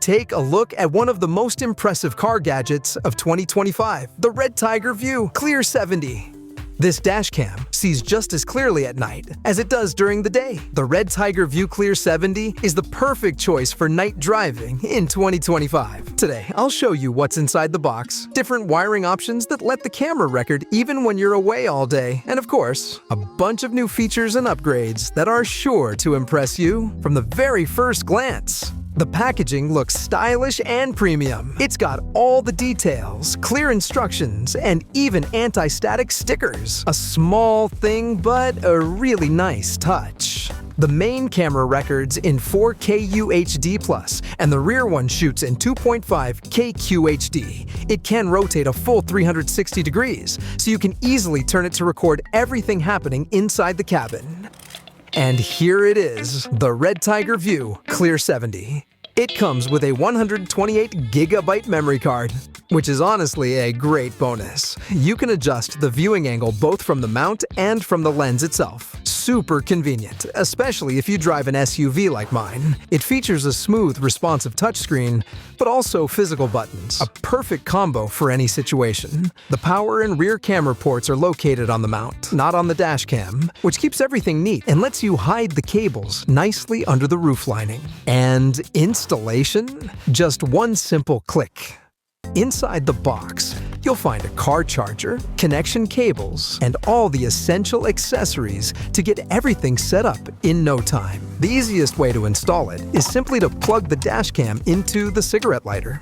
Take a look at one of the most impressive car gadgets of 2025, the Redtiger ViewClear 70. This dashcam sees just as clearly at night as it does during the day. The Redtiger ViewClear 70 is the perfect choice for night driving in 2025. Today, I'll show you what's inside the box, different wiring options that let the camera record even when you're away all day, and of course, a bunch of new features and upgrades that are sure to impress you from the very first glance. The packaging looks stylish and premium. It's got all the details, clear instructions, and even anti-static stickers. A small thing, but a really nice touch. The main camera records in 4K UHD+, and the rear one shoots in 2.5K QHD. It can rotate a full 360 degrees, so you can easily turn it to record everything happening inside the cabin. And here it is, the Redtiger ViewClear 70. It comes with a 128GB memory card, which is honestly a great bonus. You can adjust the viewing angle both from the mount and from the lens itself. Super convenient, especially if you drive an SUV like mine. It features a smooth, responsive touchscreen, but also physical buttons. A perfect combo for any situation. The power and rear camera ports are located on the mount, not on the dash cam, which keeps everything neat and lets you hide the cables nicely under the roof lining. And installation? Just one simple click. Inside the box, you'll find a car charger, connection cables, and all the essential accessories to get everything set up in no time. The easiest way to install it is simply to plug the dashcam into the cigarette lighter.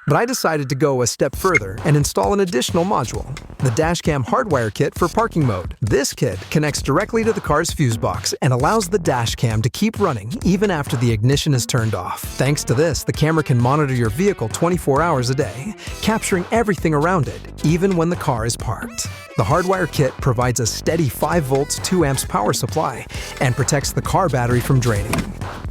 But I decided to go a step further and install an additional module, the dashcam hardwire kit for parking mode. This kit connects directly to the car's fuse box and allows the dashcam to keep running even after the ignition is turned off. Thanks to this, the camera can monitor your vehicle 24 hours a day, capturing everything around it, even when the car is parked. The hardwire kit provides a steady 5 volts 2 amps power supply and protects the car battery from draining.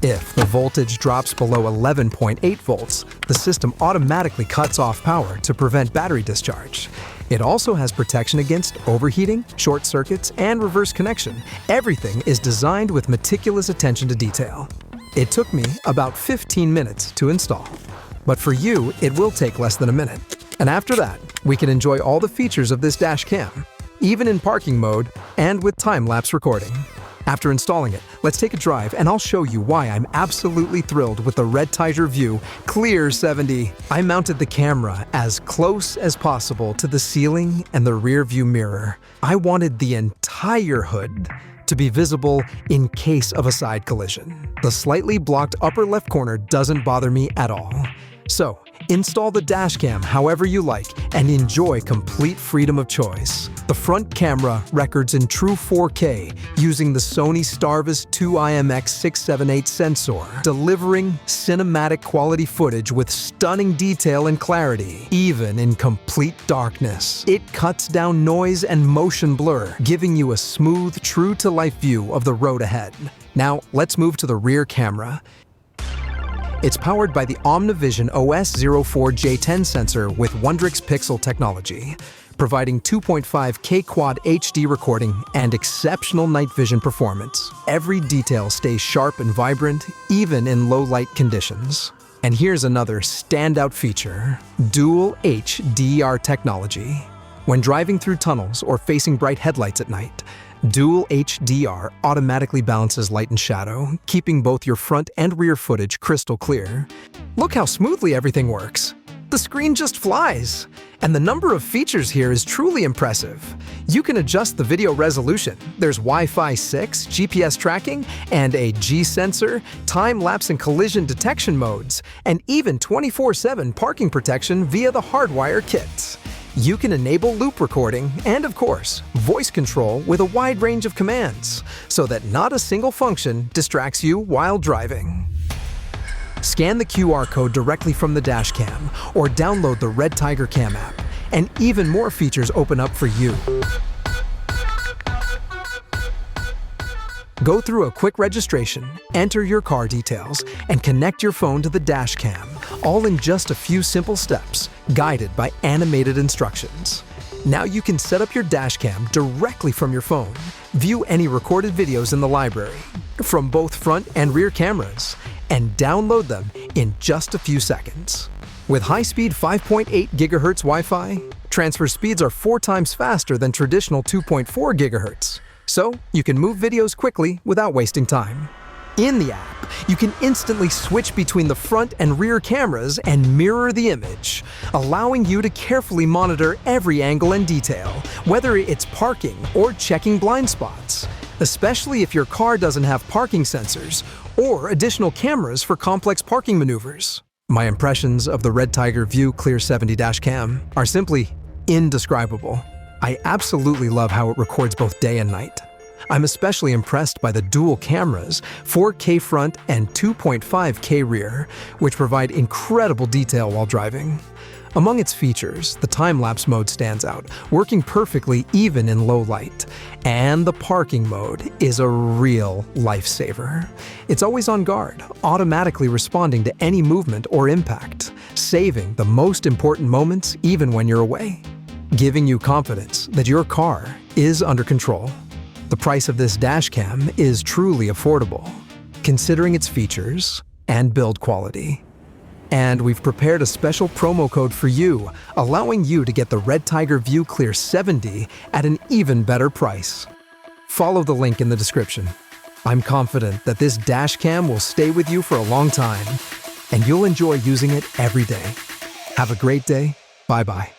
If the voltage drops below 11.8 volts, the system automatically cuts off power to prevent battery discharge. It also has protection against overheating, short circuits, and reverse connection. Everything is designed with meticulous attention to detail. It took me about 15 minutes to install, but for you, it will take less than a minute. And after that, we can enjoy all the features of this dash cam, even in parking mode and with time-lapse recording. After installing it, let's take a drive and I'll show you why I'm absolutely thrilled with the Redtiger ViewClear 70. I mounted the camera as close as possible to the ceiling and the rear view mirror. I wanted the entire hood to be visible in case of a side collision. The slightly blocked upper left corner doesn't bother me at all. So, install the dashcam however you like and enjoy complete freedom of choice. The front camera records in true 4K using the Sony Starvis 2IMX678 sensor, delivering cinematic quality footage with stunning detail and clarity, even in complete darkness. It cuts down noise and motion blur, giving you a smooth, true-to-life view of the road ahead. Now, let's move to the rear camera. It's powered by the OmniVision OS04J10 sensor with Wondrix Pixel technology, providing 2.5K Quad HD recording and exceptional night vision performance. Every detail stays sharp and vibrant, even in low light conditions. And here's another standout feature: dual HDR technology. When driving through tunnels or facing bright headlights at night, Dual HDR automatically balances light and shadow, keeping both your front and rear footage crystal clear. Look how smoothly everything works. The screen just flies. And the number of features here is truly impressive. You can adjust the video resolution. There's Wi-Fi 6, GPS tracking, and a G sensor, time-lapse and collision detection modes, and even 24/7 parking protection via the hardwire kit. You can enable loop recording and, of course, voice control with a wide range of commands, so that not a single function distracts you while driving. Scan the QR code directly from the dashcam or download the Redtiger Cam app, and even more features open up for you. Go through a quick registration, enter your car details, and connect your phone to the dashcam, all in just a few simple steps, guided by animated instructions. Now you can set up your dashcam directly from your phone, view any recorded videos in the library, from both front and rear cameras, and download them in just a few seconds. With high-speed 5.8 GHz Wi-Fi, transfer speeds are 4 times faster than traditional 2.4 GHz, so you can move videos quickly without wasting time. In the app, you can instantly switch between the front and rear cameras and mirror the image, allowing you to carefully monitor every angle and detail, whether it's parking or checking blind spots, especially if your car doesn't have parking sensors or additional cameras for complex parking maneuvers. My impressions of the Redtiger ViewClear 70 dashcam are simply indescribable. I absolutely love how it records both day and night. I'm especially impressed by the dual cameras, 4K front and 2.5K rear, which provide incredible detail while driving. Among its features, the time-lapse mode stands out, working perfectly even in low light. And the parking mode is a real lifesaver. It's always on guard, automatically responding to any movement or impact, saving the most important moments even when you're away, giving you confidence that your car is under control. The price of this dashcam is truly affordable, considering its features and build quality. And we've prepared a special promo code for you, allowing you to get the Redtiger ViewClear 70 at an even better price. Follow the link in the description. I'm confident that this dashcam will stay with you for a long time, and you'll enjoy using it every day. Have a great day. Bye-bye.